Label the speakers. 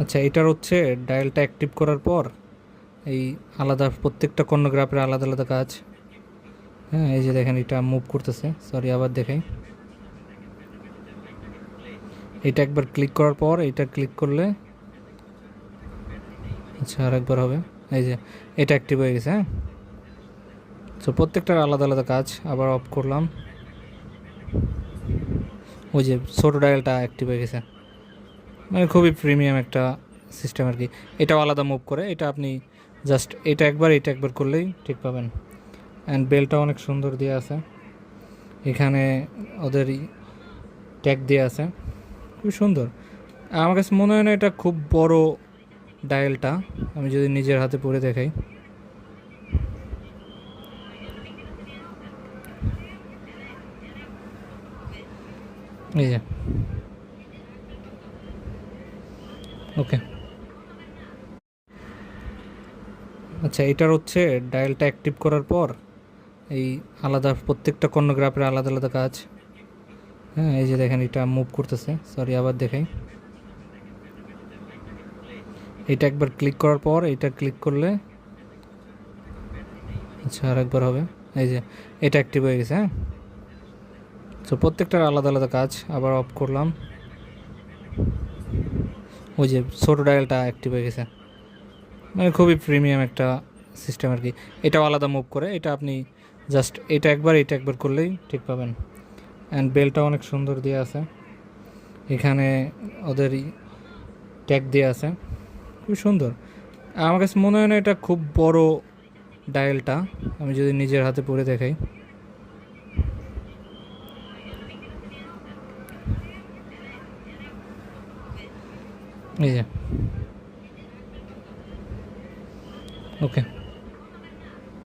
Speaker 1: আচ্ছা, এটার হচ্ছে ডায়ালটা অ্যাক্টিভ করার পর এই আলাদা প্রত্যেকটা কর্ণগ্রাফের আলাদা আলাদা কাজ। হ্যাঁ, এই যে দেখেন এটা মুভ করতেছে। সরি, আবার দেখাই। এটা একবার ক্লিক করার পর এটা ক্লিক করলে, আচ্ছা আর একবার হবে। এই যে এটা অ্যাক্টিভ হয়ে গেছে। হ্যাঁ, তো প্রত্যেকটার আলাদা আলাদা কাজ। আবার অফ করলাম, ওই যে ছোটো ডায়ালটা অ্যাক্টিভ হয়ে গেছে। মানে খুবই প্রিমিয়াম একটা সিস্টেম আর কি। এটাও আলাদা মুভ করে। এটা আপনি জাস্ট এটা একবার করলেই ঠিক পাবেন। অ্যান্ড বেলটা অনেক সুন্দর দেওয়া আছে। এখানে ওদের ট্যাগ দেওয়া আছে, খুব সুন্দর। আমার কাছে মনে হয় না এটা খুব বড় ডায়ালটা। আমি যদি নিজের হাতে পরে দেখাই, এই যে ওকে। আচ্ছা, এটার হচ্ছে ডায়ালটা অ্যাক্টিভ করার পর এই আলাদা প্রত্যেকটা কর্ণগ্রাফের আলাদা আলাদা কাজ। হ্যাঁ, এই যে দেখেন এটা মুভ করতেছে। সরি, আবার দেখাই। এটা একবার ক্লিক করার পর এটা ক্লিক করলে, আচ্ছা আর একবার হবে। এই যে এটা অ্যাক্টিভ হয়ে গেছে। হ্যাঁ, তো প্রত্যেকটার আলাদা আলাদা কাজ। আবার অফ করলাম, ওই যে ছোটো ডায়ালটা অ্যাক্টিভ হয়ে গেছে। মানে খুবই প্রিমিয়াম একটা সিস্টেম আর কি। এটাও আলাদা মুভ করে। এটা আপনি জাস্ট এটা একবার করলেই ঠিক পাবেন। অ্যান্ড বেলটা অনেক সুন্দর দেওয়া আছে। এখানে ওদের ট্যাগ দেওয়া আছে, খুব সুন্দর। আমার কাছে মনে হয় না এটা খুব বড় ডায়ালটা। আমি যদি নিজের হাতে পরে দেখাই, এই যে ওকে।